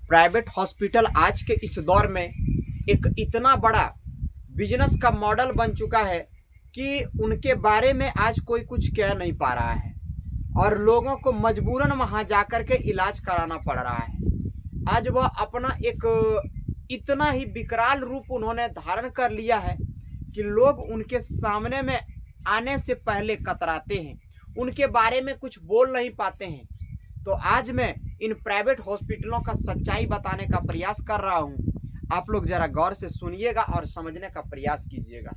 Private hospital आज के इस दौर में एक इतना बड़ा बिजनेस का मॉडल बन चुका है कि उनके बारे में आज कोई कुछ कह नहीं पा रहा है और लोगों को मजबूरन वहां जाकर के इलाज कराना पड़ रहा है। आज वह अपना एक इतना ही विकराल रूप उन्होंने धारण कर लिया है कि लोग उनके सामने में आने से पहले कतराते हैं, उनके बारे में कुछ बोल नहीं पाते हैं। तो आज मैं इन प्राइवेट हॉस्पिटलों का सच्चाई बताने का प्रयास कर रहा हूं। आप लोग जरा गौर से सुनिएगा और समझने का प्रयास कीजिएगा।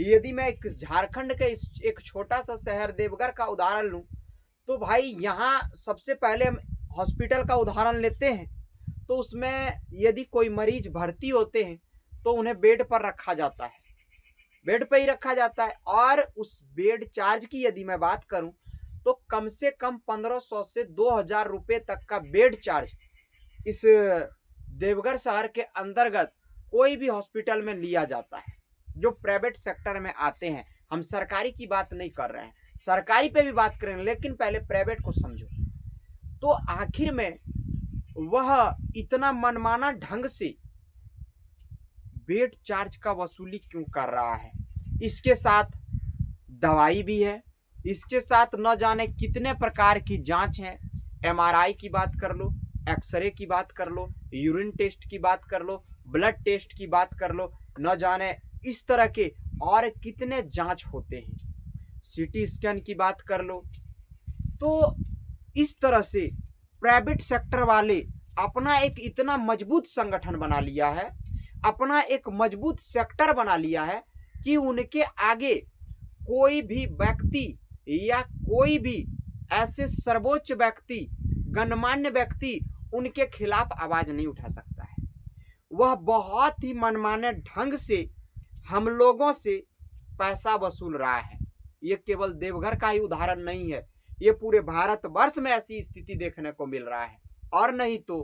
यदि मैं एक झारखंड के एक छोटा सा शहर देवघर का उदाहरण लूं तो भाई यहाँ सबसे पहले हम हॉस्पिटल का उदाहरण लेते हैं तो उसमें यदि कोई मरीज भर्ती होते हैं तो उन्हें बेड पर रखा जाता है, बेड पर ही रखा जाता है। और उस बेड चार्ज की यदि मैं बात करूं तो कम से कम 1500 से 2000 रुपये तक का बेड चार्ज इस देवघर शहर के अंतर्गत कोई भी हॉस्पिटल में लिया जाता है जो प्राइवेट सेक्टर में आते हैं। हम सरकारी की बात नहीं कर रहे हैं, सरकारी पे भी बात करेंगे, लेकिन पहले प्राइवेट को समझो। तो आखिर में वह इतना मनमाना ढंग से बेड चार्ज का वसूली क्यों कर रहा है? इसके साथ दवाई भी है, इसके साथ न जाने कितने प्रकार की जांच है। एमआरआई की बात कर लो, एक्सरे की बात कर लो, यूरिन टेस्ट की बात कर लो, ब्लड टेस्ट की बात कर लो, न जाने इस तरह के और कितने जांच होते हैं, सीटी स्कैन की बात कर लो। तो इस तरह से प्राइवेट सेक्टर वाले अपना एक इतना मजबूत संगठन बना लिया है, अपना एक मजबूत सेक्टर बना लिया है कि उनके आगे कोई भी व्यक्ति या कोई भी ऐसे सर्वोच्च व्यक्ति, गणमान्य व्यक्ति उनके खिलाफ आवाज नहीं उठा सकता है। वह बहुत ही मनमाने ढंग से हम लोगों से पैसा वसूल रहा है। ये केवल देवघर का ही उदाहरण नहीं है, ये पूरे भारतवर्ष में ऐसी स्थिति देखने को मिल रहा है। और नहीं तो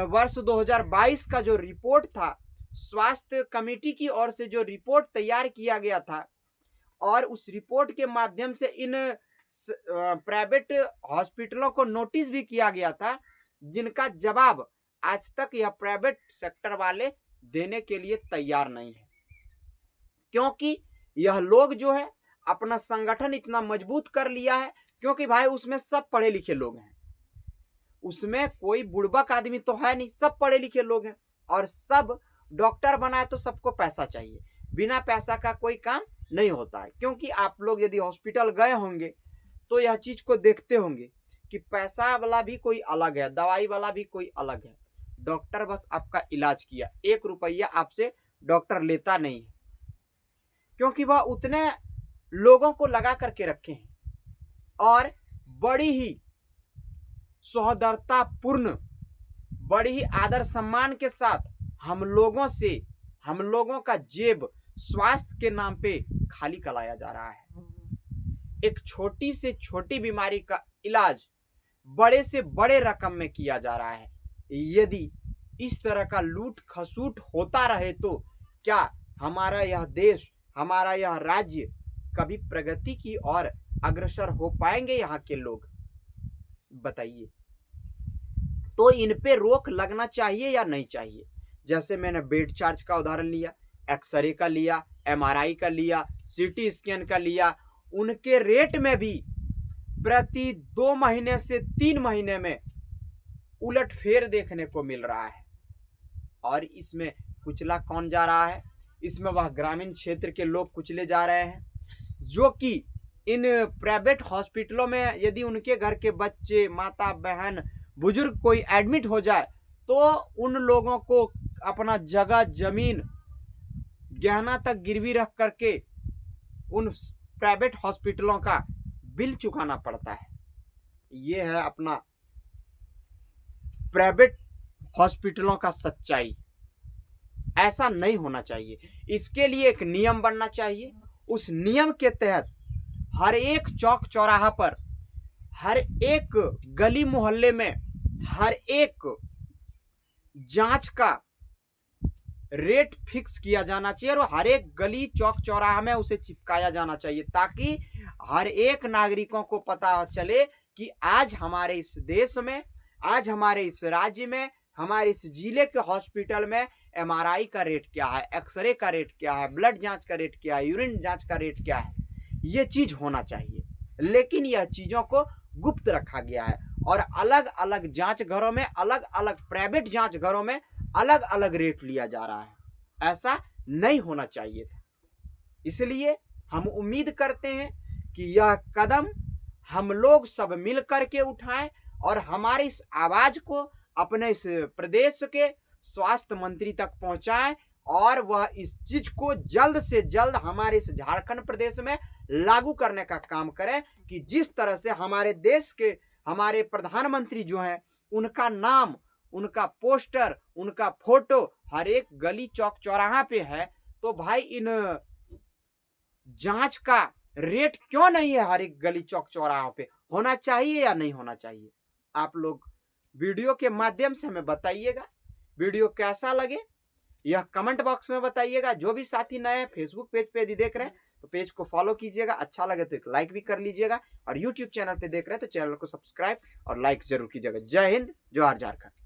वर्ष 2022 का जो रिपोर्ट था, स्वास्थ्य कमेटी की ओर से जो रिपोर्ट तैयार किया गया था और उस रिपोर्ट के माध्यम से इन प्राइवेट हॉस्पिटलों को नोटिस भी किया गया था, जिनका जवाब आज तक यह प्राइवेट सेक्टर वाले देने के लिए तैयार नहीं है। क्योंकि यह लोग जो है अपना संगठन इतना मजबूत कर लिया है, क्योंकि भाई उसमें सब पढ़े लिखे लोग हैं, उसमें कोई बुड़बक आदमी तो है नहीं, सब पढ़े लिखे लोग हैं। और सब डॉक्टर बनाए तो सबको पैसा चाहिए, बिना पैसा का कोई काम नहीं होता है। क्योंकि आप लोग यदि हॉस्पिटल गए होंगे तो यह चीज को देखते होंगे कि पैसा वाला भी कोई अलग है, दवाई वाला भी कोई अलग है। डॉक्टर बस आपका इलाज किया, 1 रुपया आपसे डॉक्टर लेता नहीं है, क्योंकि वह उतने लोगों को लगा करके रखे हैं और बड़ी ही सौहार्दतापूर्ण, बड़ी ही आदर सम्मान के साथ हम लोगों से, हम लोगों का जेब स्वास्थ्य के नाम पे खाली कराया जा रहा है। एक छोटी से छोटी बीमारी का इलाज बड़े से बड़े रकम में किया जा रहा है। यदि इस तरह का लूट खसूट होता रहे तो क्या हमारा यह देश, हमारा यह राज्य कभी प्रगति की ओर अग्रसर हो पाएंगे? यहाँ के लोग बताइए। तो इन पे रोक लगना चाहिए या नहीं चाहिए? जैसे मैंने बेड चार्ज का उदाहरण लिया, एक्सरे का लिया, एमआरआई का लिया, सीटी स्कैन का लिया, उनके रेट में भी प्रति 2 महीने से 3 महीने में उलटफेर देखने को मिल रहा है। और इसमें कुचला कौन जा रहा है? इसमें वह ग्रामीण क्षेत्र के लोग कुचले जा रहे हैं, जो कि इन प्राइवेट हॉस्पिटलों में यदि उनके घर के बच्चे, माता बहन, बुजुर्ग कोई एडमिट हो जाए तो उन लोगों को अपना जगह जमीन गहना तक गिरवी रख करके उन प्राइवेट हॉस्पिटलों का बिल चुकाना पड़ता है। ये है अपना प्राइवेट हॉस्पिटलों का सच्चाई। ऐसा नहीं होना चाहिए। इसके लिए एक नियम बनना चाहिए। उस नियम के तहत हर एक चौक चौराहा पर, हर एक गली मोहल्ले में, हर एक जांच का रेट फिक्स किया जाना चाहिए और हर एक गली चौक चौराहा में उसे चिपकाया जाना चाहिए, ताकि हर एक नागरिकों को पता चले कि आज हमारे इस देश में, आज हमारे इस राज्य में हमारे इस जिले के हॉस्पिटल में एमआरआई का रेट क्या है, एक्सरे का रेट क्या है, ब्लड जांच का रेट क्या है, यूरिन जांच का रेट क्या है, ये चीज होना चाहिए। लेकिन यह चीजों को गुप्त रखा गया है और अलग अलग जांच घरों में, अलग अलग प्राइवेट जांच घरों में अलग अलग रेट लिया जा रहा है। ऐसा नहीं होना चाहिए था। इसलिए हम उम्मीद करते हैं कि यह कदम हम लोग सब मिल करके उठाएं और हमारी इस आवाज को अपने इस प्रदेश के स्वास्थ्य मंत्री तक पहुंचाएं और वह इस चीज को जल्द से जल्द हमारे इस झारखंड प्रदेश में लागू करने का काम करें कि जिस तरह से हमारे देश के हमारे प्रधानमंत्री जो हैं उनका नाम, उनका पोस्टर, उनका फोटो हर एक गली चौक चौराहा पे है, तो भाई इन जांच का रेट क्यों नहीं है हर एक गली चौक चौराहा पे? होना चाहिए या नहीं होना चाहिए? आप लोग वीडियो के माध्यम से हमें बताइएगा। वीडियो कैसा लगे यह कमेंट बॉक्स में बताइएगा। जो भी साथी नए फेसबुक पेज पे यदि देख रहे हैं तो पेज को फॉलो कीजिएगा, अच्छा लगे तो एक लाइक भी कर लीजिएगा और यूट्यूब चैनल पे देख रहे हैं तो चैनल को सब्सक्राइब और लाइक जरूर कीजिएगा। जय हिंद, जोहार झारखंड।